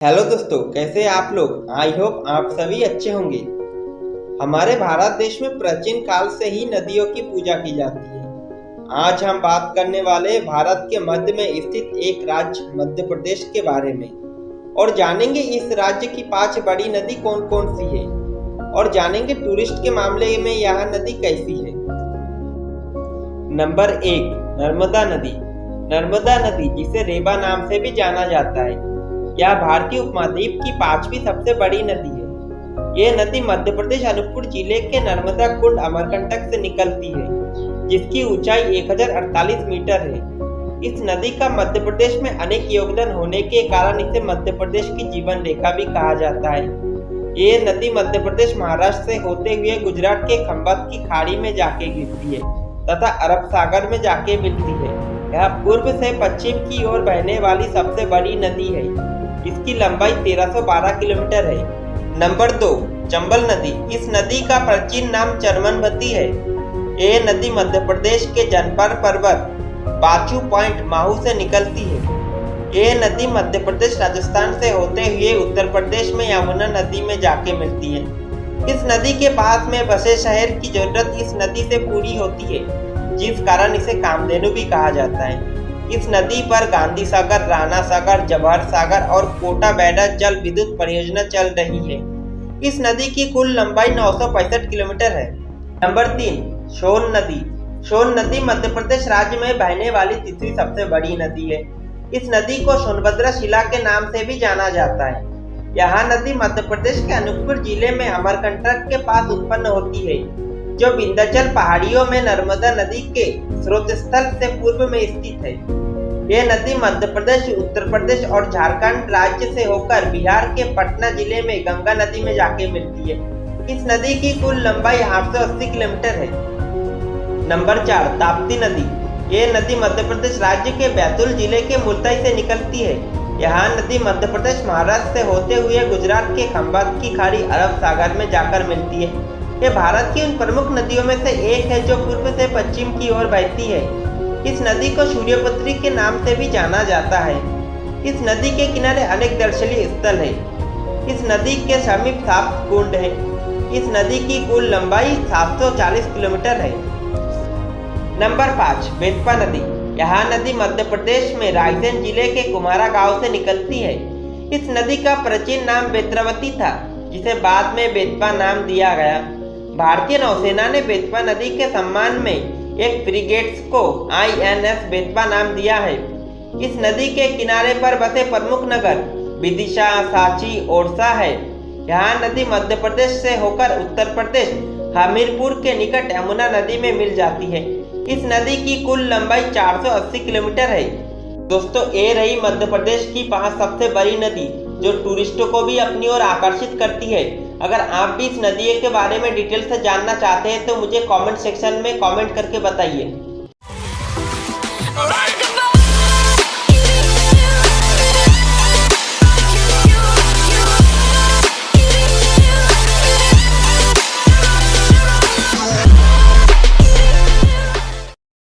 Hello दोस्तों, कैसे हैं आप लोग। आई होप आप सभी अच्छे होंगे। हमारे भारत देश में प्राचीन काल से ही नदियों की पूजा की जाती है। आज हम बात करने वाले भारत के मध्य में स्थित एक राज्य मध्य प्रदेश के बारे में और जानेंगे इस राज्य की 5 बड़ी नदी कौन कौन सी है और जानेंगे टूरिस्ट के मामले में यह नदी कैसी है। नंबर 1, नर्मदा नदी। नर्मदा नदी, जिसे रेवा नाम से भी जाना जाता है, यह भारतीय उपमहाद्वीप की 5वीं सबसे बड़ी नदी है। यह नदी मध्य प्रदेश अनूपपुर जिले के नर्मदा कुंड अमरकंटक से निकलती है, जिसकी ऊंचाई 1048 मीटर है। इस नदी का मध्य प्रदेश में अनेक योगदान होने के कारण इसे मध्य प्रदेश की जीवन रेखा भी कहा जाता है। ये नदी मध्य प्रदेश महाराष्ट्र से होते हुए गुजरात के खंभात की खाड़ी में जाके गिरती है तथा अरब सागर में जाके मिलती है। यह पूर्व से पश्चिम की ओर बहने वाली सबसे बड़ी नदी है। इसकी लंबाई 1312 किलोमीटर है। नंबर 2, चंबल नदी। इस नदी का प्राचीन नाम चरमनवती है। यह नदी मध्य प्रदेश के जनपद पर्वत बाचू पॉइंट माहू से निकलती है। यह नदी मध्य प्रदेश राजस्थान से होते हुए उत्तर प्रदेश में यमुना नदी में जाके मिलती है। इस नदी के पास में बसे शहर की जरूरत इस नदी से पूरी होती है, जिस कारण इसे कामधेनु भी कहा जाता है। इस नदी पर गांधी सागर, राणा सागर, जवाहर सागर और कोटा बैडा जल विद्युत परियोजना चल रही है। इस नदी की कुल लंबाई 965 किलोमीटर है। नंबर 3, सोन नदी। सोन नदी मध्य प्रदेश राज्य में बहने वाली तीसरी सबसे बड़ी नदी है। इस नदी को सोनभद्र शिला के नाम से भी जाना जाता है। यह नदी मध्य प्रदेश के अनूपपुर जिले में अमरकंटक के पास उत्पन्न होती है, जो विंध्याचल पहाड़ियों में नर्मदा नदी के स्रोत स्थल से पूर्व में स्थित है। यह नदी मध्य प्रदेश, उत्तर प्रदेश और झारखंड राज्य से होकर बिहार के पटना जिले में गंगा नदी में जाके मिलती है। इस नदी की कुल लंबाई 880 किलोमीटर है। नंबर 4, ताप्ती नदी। यह नदी मध्य प्रदेश राज्य के बैतूल जिले के मुल्ताई से निकलती है। यह नदी मध्य प्रदेश महाराष्ट्र से होते हुए गुजरात के खंभात की खाड़ी अरब सागर में जाकर मिलती है। यह भारत की उन प्रमुख नदियों में से एक है जो पूर्व से पश्चिम की ओर बहती है। इस नदी को सूर्यपुत्री के नाम से भी जाना जाता है। इस नदी के किनारे अनेक दर्शनीय स्थल है। इस नदी के समीप 7 कुंड है। इस नदी की कुल लंबाई 740 किलोमीटर है। नंबर 5, बेतवा नदी। यह नदी मध्य प्रदेश में रायसेन जिले के कुमारा गांव से निकलती है। इस नदी का प्राचीन नाम बेत्रावती था, जिसे बाद में बेतवा नाम दिया गया। भारतीय नौसेना ने बेतवा नदी के सम्मान में एक फ्रिगेट्स को INS बेतवा नाम दिया है। इस नदी के किनारे पर बसे प्रमुख नगर विदिशा, सांची, ओरछा है। यह नदी मध्य प्रदेश से होकर उत्तर प्रदेश हमीरपुर के निकट यमुना नदी में मिल जाती है। इस नदी की कुल लंबाई 480 किलोमीटर है। दोस्तों, ये रही मध्य प्रदेश की 5 सबसे बड़ी नदी जो टूरिस्टों को भी अपनी ओर आकर्षित करती है। अगर आप भी इस नदी के बारे में डिटेल से जानना चाहते हैं तो मुझे कमेंट सेक्शन में कमेंट करके बताइए।